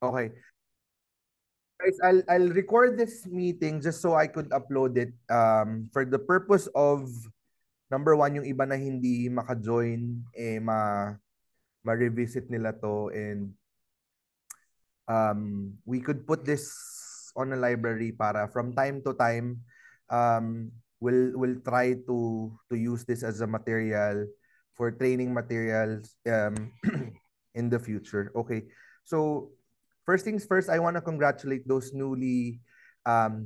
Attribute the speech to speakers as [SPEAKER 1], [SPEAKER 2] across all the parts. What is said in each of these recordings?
[SPEAKER 1] Okay. Guys, I'll record this meeting just so I could upload it for the purpose of number one, yung iba na hindi maka-join, ma-revisit nila to, and we could put this on a library para from time to time we'll try to use this as a material for training materials in the future. Okay. So first things first, I want to congratulate those newly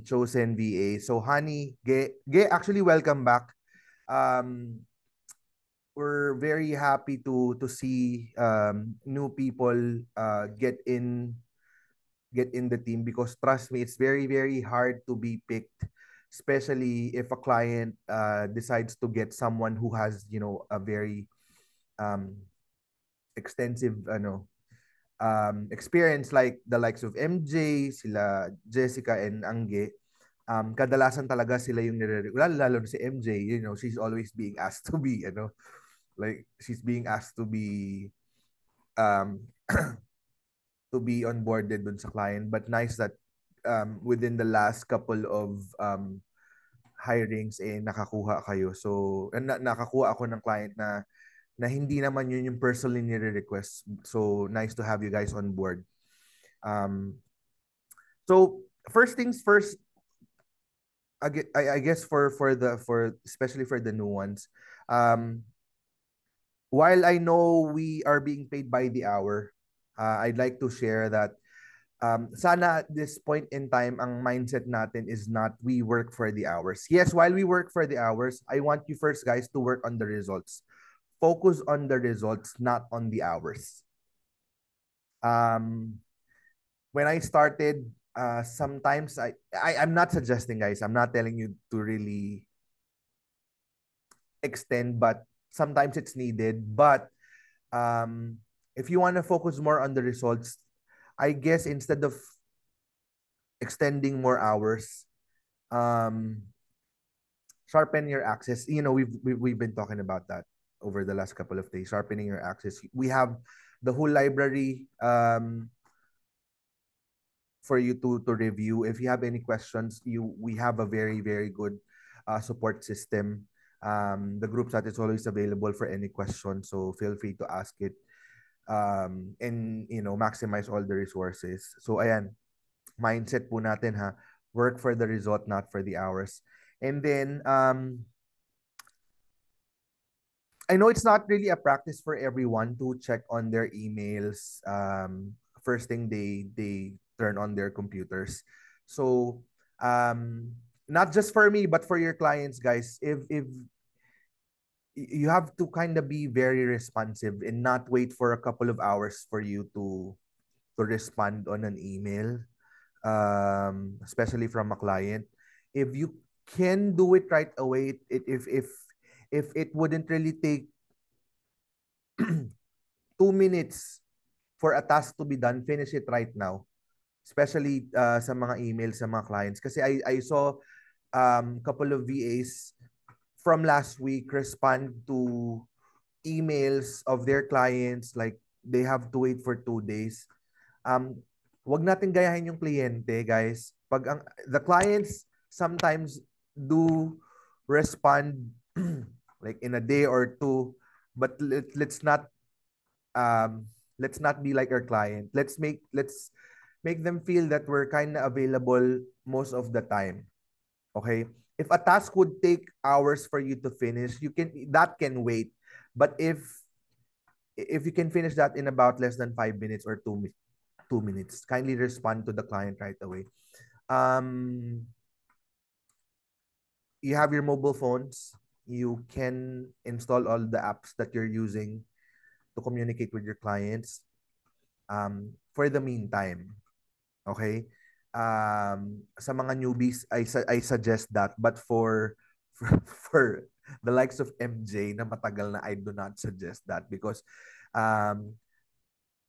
[SPEAKER 1] chosen VA. So Honey, Ge, actually welcome back. Um, we're very happy to see new people get in the team, because trust me, it's very hard to be picked, especially if a client decides to get someone who has, a very um extensive experience, like the likes of MJ, sila Jessica and Angge. Kadalasan talaga sila yung lalo na si MJ, she's always being asked to be, like she's being asked um to be onboarded dun sa client. But nice that within the last couple of hirings, nakakuha kayo. So nakakuha ako ng client na hindi naman yun yung personally nire-request. So nice to have you guys on board. So first things first, I guess for especially for the new ones, while I know we are being paid by the hour, I'd like to share that sana at this point in time, ang mindset natin is not we work for the hours. Yes, while we work for the hours, I want you first, guys, to work on the results. Focus on the results, not on the hours. Um, when I started, sometimes I'm not suggesting, guys. I'm not telling you to really extend, but sometimes it's needed. But um, if you want to focus more on the results, I guess instead of extending more hours, um, sharpen your axis. We've been talking about that over the last couple of days. Sharpening your axis. We have the whole library for you to review. If you have any questions, we have a very good support system. The group chat is always available for any question, so feel free to ask it. And maximize all the resources. So ayan, mindset po natin, ha. Work for the result, not for the hours. And then I know it's not really a practice for everyone to check on their emails first thing they turn on their computers. So not just for me but for your clients, guys, if you have to kind of be very responsive and not wait for a couple of hours for you to respond on an email, especially from a client. If you can do it right away, if it wouldn't really take 2 minutes for a task to be done, finish it right now. Especially sa mga emails sa mga clients. Kasi I saw couple of VAs from last week respond to emails of their clients, like they have to wait for 2 days. Wag natin gayahin yung kliyente, guys. The clients sometimes do respond like in a day or two, but um let's not be like our client. Let's make them feel that we're kind of available most of the time. Okay? If a task would take hours for you to finish, that can wait. But if you can finish that in about less than 5 minutes or 2 minutes, kindly respond to the client right away. Um, you have your mobile phones. You can install all the apps that you're using to communicate with your clients. For the meantime, okay? Sa mga newbies, I suggest that. But for the likes of MJ na matagal na, I do not suggest that, because um,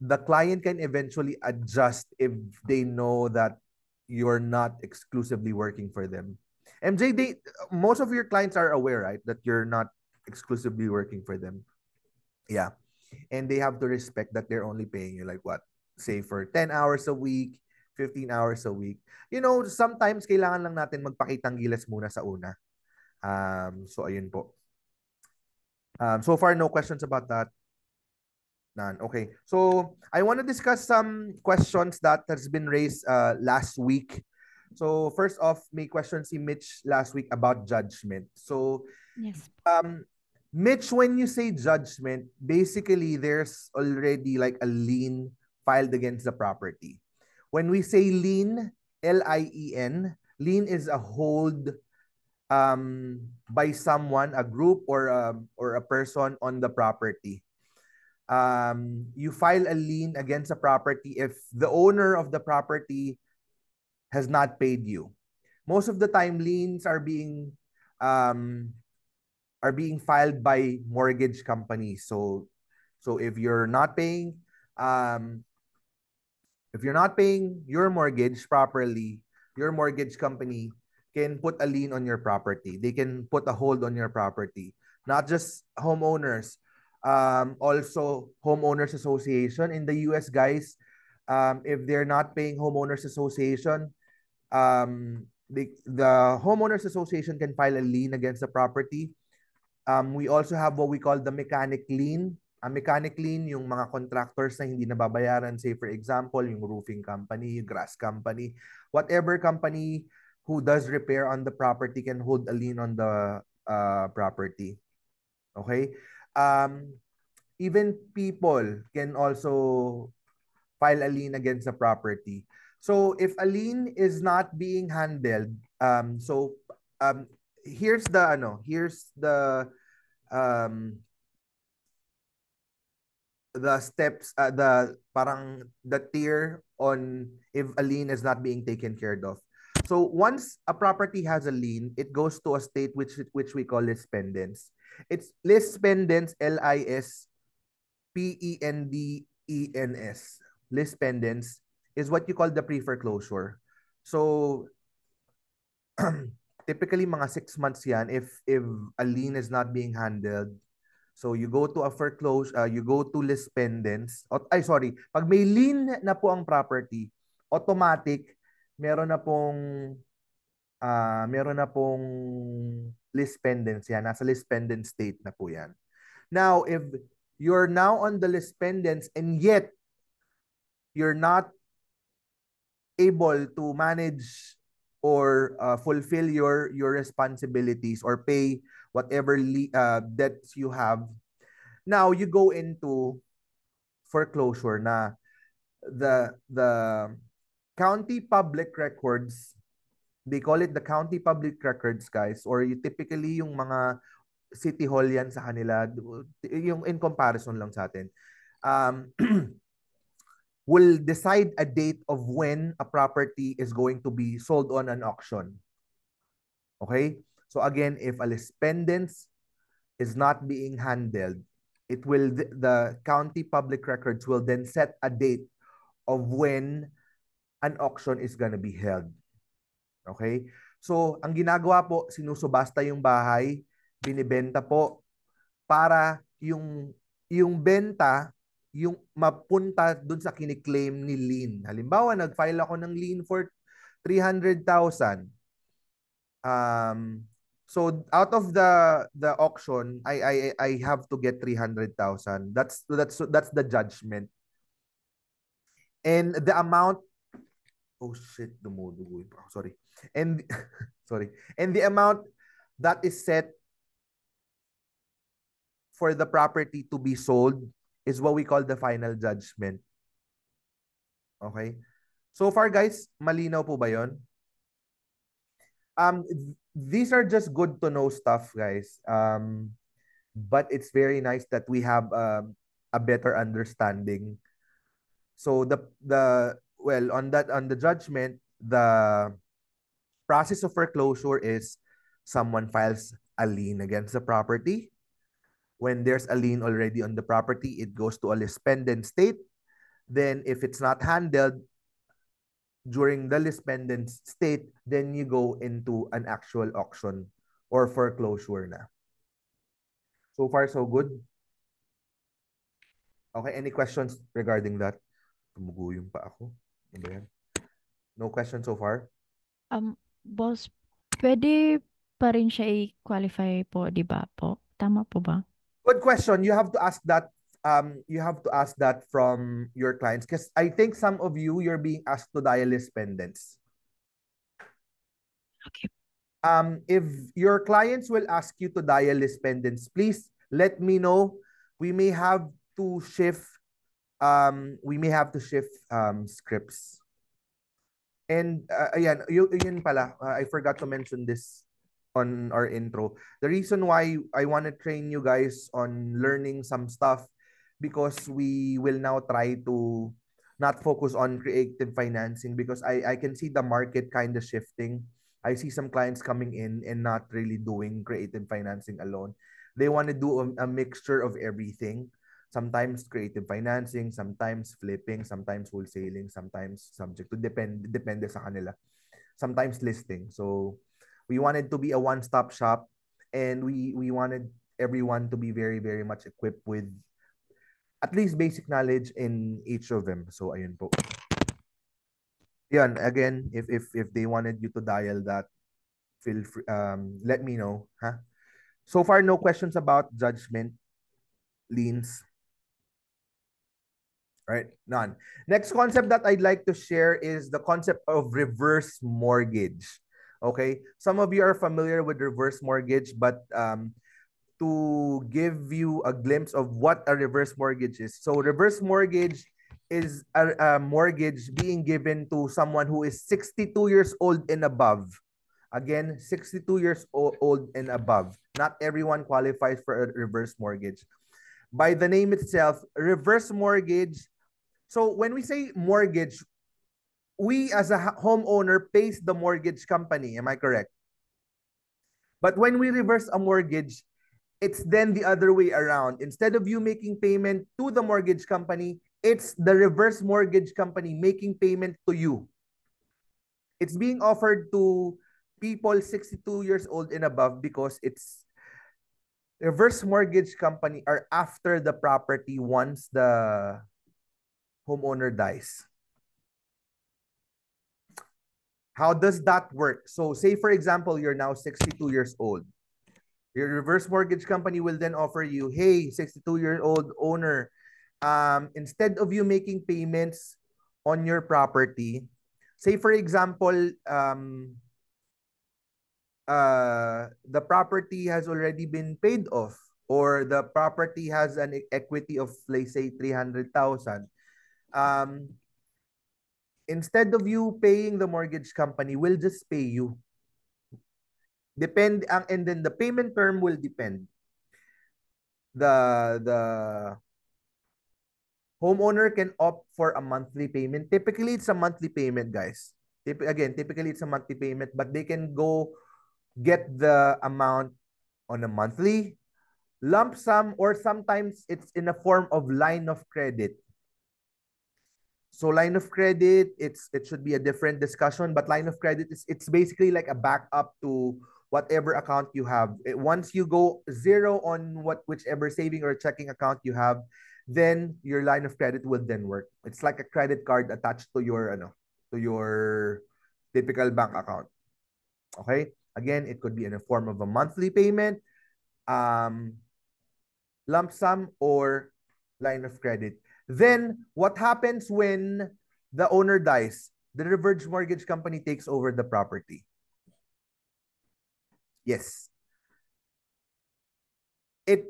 [SPEAKER 1] the client can eventually adjust if they know that you're not exclusively working for them. MJ, most of your clients are aware, right, that you're not exclusively working for them. Yeah. And they have to respect that they're only paying you like what? say for 10 hours a week, 15 hours a week. You know, sometimes kailangan lang natin magpakitang gilas muna sa una. So ayun po. So far, no questions about that. None. Okay. So I want to discuss some questions that has been raised last week. So first off, may question si Mitch last week about judgment. So
[SPEAKER 2] Yes.
[SPEAKER 1] Mitch, when you say judgment, basically there's already like a lien filed against the property. When we say lien, Lien, lien is a hold by someone, a group or a person on the property. You file a lien against a property if the owner of the property has not paid you. Most of the time, liens um, are being filed by mortgage companies. So um, if you're not paying your mortgage properly, your mortgage company can put a lien on your property. They can put a hold on your property. Not just homeowners, also homeowners association in the US, guys. If they're not paying homeowners association, the homeowners association can file a lien against the property. We also have what we call the mechanic lien. Ang mechanic lien, yung mga contractors na hindi nababayaran, say for example, yung roofing company, grass company, whatever company who does repair on the property can hold a lien on the property. Okay? Even people can also file a lien against the property. So if a lien is not being handled, um, here's um, the steps, the tier on if a lien is not being taken care of. So once a property has a lien, it goes to a state which we call lispendence. It's lispendence, Lispendence. Lispendence is what you call the pre-foreclosure. So typically mga 6 months yan if a lien is not being handled. So you go to a foreclosure, you go to lispendence. Pag may lien na po ang property, automatic meron na pong lispendence yan. Nasa lispendence state na po yan. Now, if you're now on the lispendence and yet you're not able to manage or fulfill your responsibilities or pay whatever debts you have, now you go into foreclosure na the county public records, they call it the county public records, guys, or typically yung mga city hall yan sa kanila, yung in comparison lang sa atin, will decide a date of when a property is going to be sold on an auction. Okay? So again, if a lispendence is not being handled, the county public records will then set a date of when an auction is gonna be held. Okay? So, ang ginagawa po, sinusubasta yung bahay, binibenta po para yung benta yung mapunta dun sa kiniklaim ni lien. Halimbawa, nag-file ako ng lien for 300,000. So out of the auction, I have to get 300,000. That's the judgment. And the amount, oh shit, dumudugo pa. Sorry. And sorry. And the amount that is set for the property to be sold is what we call the final judgment. Okay? So far, guys, malinaw po ba 'yon? These are just good to know stuff, guys. But it's very nice that we have a better understanding. So on the judgment, the process of foreclosure is someone files a lien against the property. When there's a lien already on the property, it goes to a lispendent state. Then if it's not handled during the lispendent state, then you go into an actual auction or foreclosure na. So far, so good. Okay, any questions regarding that? Tumugo yung pa ako. Ano ba yan? No question so far?
[SPEAKER 2] Boss, pwede pa rin siya i-qualify po, di ba po? Tama po ba?
[SPEAKER 1] Good question. You have to ask that. You have to ask that from your clients because I think some of you you're being asked to dial list pendants.
[SPEAKER 2] Okay.
[SPEAKER 1] If your clients will ask you to dial list pendants, please let me know. We may have to shift. Scripts. And ayan, yun pala, I forgot to mention this on our intro. The reason why I want to train you guys on learning some stuff because we will now try to not focus on creative financing because I can see the market kind of shifting. I see some clients coming in and not really doing creative financing alone. They want to do a mixture of everything. Sometimes creative financing, sometimes flipping, sometimes wholesaling, sometimes subject to depende sa kanila. Sometimes listing. So we wanted to be a one-stop shop and we wanted everyone to be very very much equipped with at least basic knowledge in each of them. So ayun po. Yan, again, if they wanted you to dial that, feel free, let me know, huh? So far no questions about judgment, liens. Right? None. Next concept that I'd like to share is the concept of reverse mortgage. Okay? Some of you are familiar with reverse mortgage, but to give you a glimpse of what a reverse mortgage is. So reverse mortgage is a mortgage being given to someone who is 62 years old and above. Again, 62 years old and above. Not everyone qualifies for a reverse mortgage. By the name itself, reverse mortgage. So when we say mortgage, we as a homeowner pays the mortgage company. Am I correct? But when we reverse a mortgage, it's then the other way around. Instead of you making payment to the mortgage company, it's the reverse mortgage company making payment to you. It's being offered to people 62 years old and above because it's reverse mortgage company are after the property once the homeowner dies. How does that work? So say for example, you're now 62 years old. Your reverse mortgage company will then offer you, hey, 62-year-old owner, instead of you making payments on your property, say for example, the property has already been paid off or the property has an equity of, let's say, 300,000. Instead of you paying the mortgage company, we'll just pay you. And then the payment term will depend. The homeowner can opt for a monthly payment. Typically, it's a monthly payment, guys. Typically it's a monthly payment, but they can go get the amount on a monthly lump sum, or sometimes it's in a form of line of credit. So line of credit, it should be a different discussion, but line of credit is it's basically like a backup to whatever account you have. Once you go zero on whichever saving or checking account you have, then your line of credit will then work. It's like a credit card attached to your typical bank account. Okay? Again, it could be in a form of a monthly payment, lump sum, or line of credit. Then, what happens when the owner dies? The reverse mortgage company takes over the property. Yes. It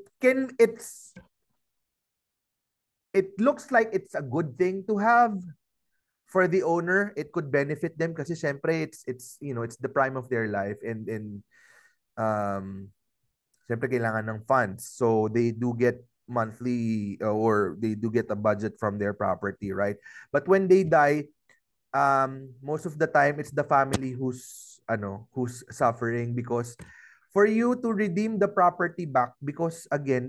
[SPEAKER 1] looks like it's a good thing to have for the owner. It could benefit them kasi syempre it's the prime of their life, and syempre kailangan ng funds. So they do get monthly or they do get a budget from their property, right? But when they die, most of the time it's the family who's suffering because for you to redeem the property back, because again,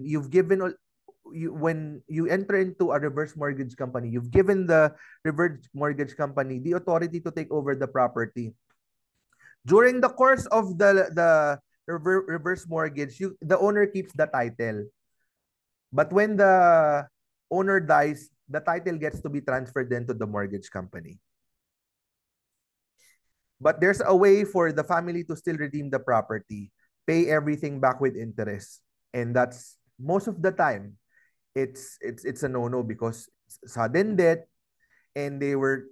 [SPEAKER 1] when you enter into a reverse mortgage company, you've given the reverse mortgage company the authority to take over the property. During the course of the reverse mortgage, the owner keeps the title. But when the owner dies, the title gets to be transferred then to the mortgage company. But there's a way for the family to still redeem the property, pay everything back with interest. And that's most of the time it's a no-no because sudden death, and they were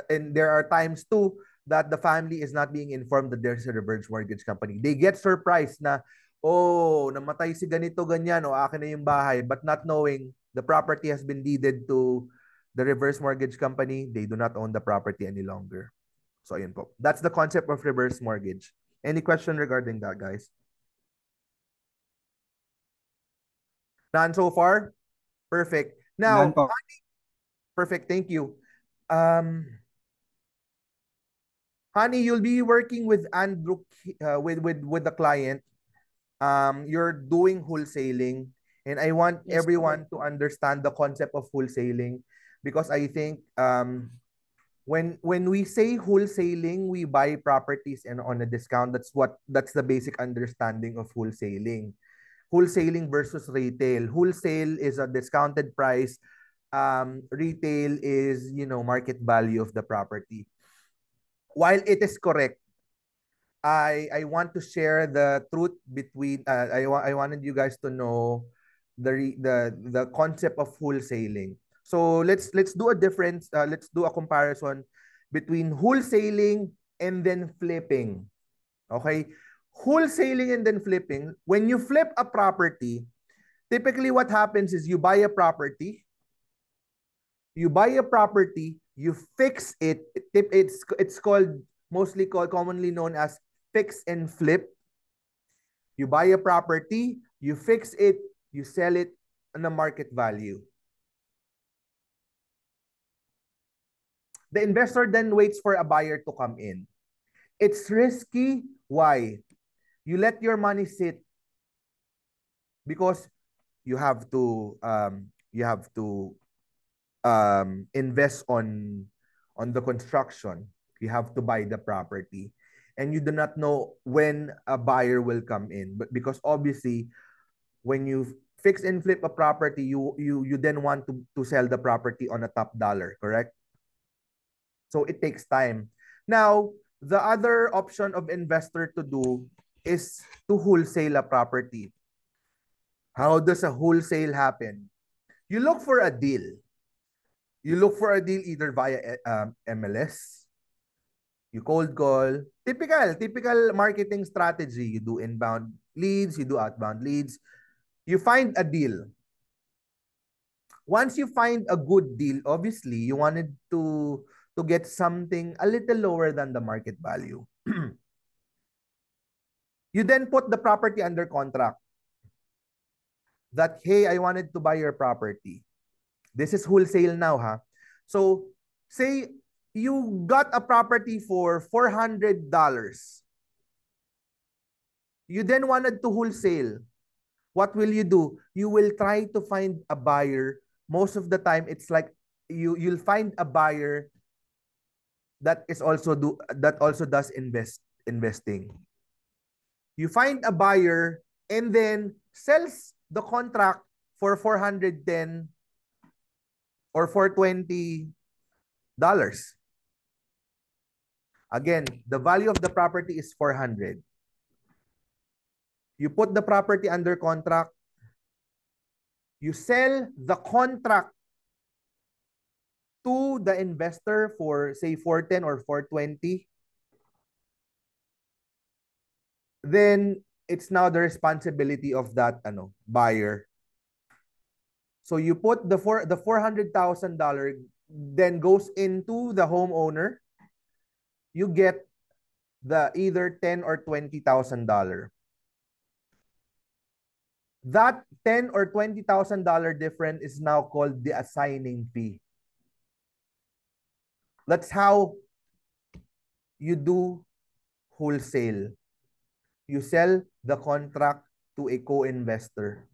[SPEAKER 1] and there are times too that the family is not being informed that there's a reverse mortgage company. They get surprised na, oh, namatay si ganito ganyan o akin na yung bahay, but not knowing the property has been deeded to the reverse mortgage company. They do not own the property any longer. So ayun po. That's the concept of reverse mortgage. Any question regarding that, guys? None so far? Perfect. Now,
[SPEAKER 3] None po.
[SPEAKER 1] perfect. Thank you. Honey, you'll be working with Andrew with the client. You're doing wholesaling, and I want
[SPEAKER 2] Yes,
[SPEAKER 1] everyone to understand the concept of wholesaling, because I think when we say wholesaling, we buy properties and on a discount. That's the basic understanding of wholesaling. Wholesaling versus retail. Wholesale is a discounted price. Retail is, market value of the property. While it is correct, I want to share the truth between I wanted you guys to know the concept of wholesaling. So let's do a difference. Let's do a comparison between wholesaling and then flipping. Okay, wholesaling and then flipping. When you flip a property, typically what happens is you buy a property. You buy a property, you fix it. It's commonly known as fix and flip. You buy a property, you fix it, you sell it on a market value. The investor then waits for a buyer to come in. It's risky. Why? You let your money sit because you have to invest on the construction. You have to buy the property, and you do not know when a buyer will come in. But because obviously, when you fix and flip a property, you then want to sell the property on a top dollar, correct? So it takes time. Now, the other option of investor to do is to wholesale a property. How does a wholesale happen? You look for a deal. You look for a deal either via MLS. You cold call. Typical marketing strategy. You do inbound leads, you do outbound leads. You find a deal. Once you find a good deal, obviously, you wanted to get something a little lower than the market value. You then put the property under contract. That, hey, I wanted to buy your property. This is wholesale now, ha? So, say you got a property for $400. You then wanted to wholesale. What will you do? You will try to find a buyer. Most of the time, it's like you'll find a buyer that also does investing. You find a buyer and then sells the contract for $410 or $420. Again, the value of the property is $400. You put the property under contract. You sell the contract to the investor for, say, $410 or $420. Then it's now the responsibility of that buyer. So you put the $400,000 then goes into the homeowner. You get the either $10,000 or $20,000. That $10,000 or $20,000 difference is now called the assigning fee. That's how you do wholesale. You sell the contract to a co-investor.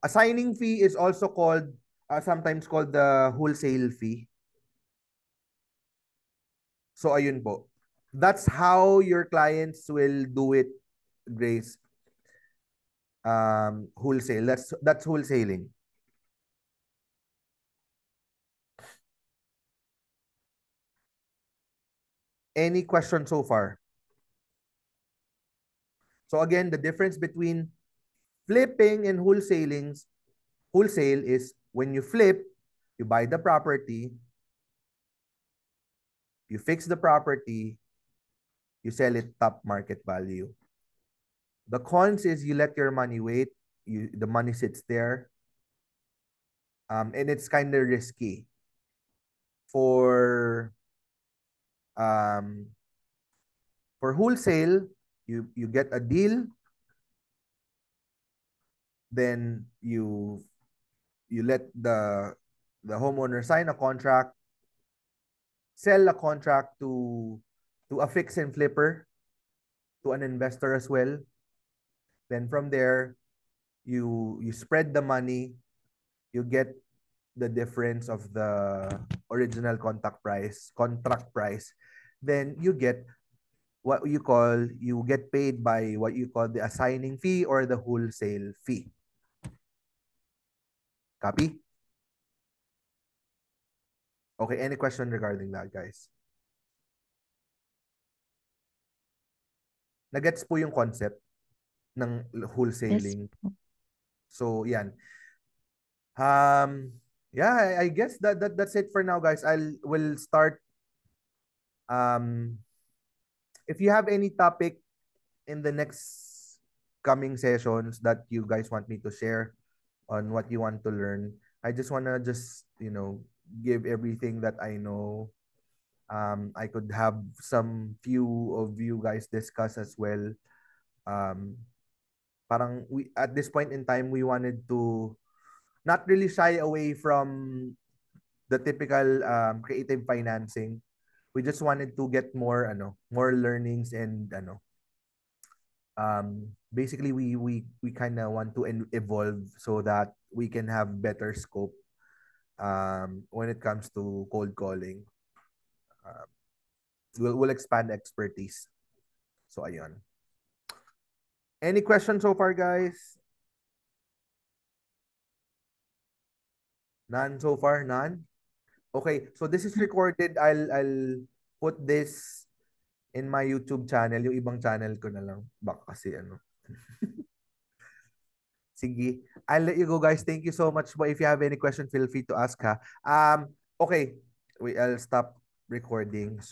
[SPEAKER 1] Assigning fee is also called, sometimes called the wholesale fee. So ayun po. That's how your clients will do it, Grace. wholesale. That's wholesaling. Any questions so far? So again, the difference between flipping and wholesale is when you flip, you buy the property, you fix the property, you sell it top market value. The cons is you let your money wait, the money sits there, and it's kind of risky. For um, for wholesale, you get a deal, then you let the homeowner sign a contract, sell a contract to a fix and flipper, to an investor as well. Then from there, you spread the money, you get the difference of the original contract price. Then you get paid by what you call the assigning fee or the wholesale fee. Copy? Okay, any question regarding that, guys? Nagets po yung concept ng
[SPEAKER 2] Yes
[SPEAKER 1] wholesaling.
[SPEAKER 2] po.
[SPEAKER 1] So, yan. Yeah, I guess that's it for now, guys. Will start if you have any topic in the next coming sessions that you guys want me to share on what you want to learn, I just want to give everything that I know. I could have some few of you guys discuss as well. Parang we at this point in time we wanted to not really shy away from the typical creative financing. We just wanted to get more learnings and basically we kind of want to evolve so that we can have better scope when it comes to cold calling. Uh, we'll expand expertise. So ayun. Any questions so far, guys? None so far, none. Okay, so this is recorded. I'll put this in my YouTube channel, yung ibang channel ko na lang. Baka kasi Sige. I'll let you go, guys. Thank you so much. But if you have any question, feel free to ask, ha. Okay. I'll stop recording.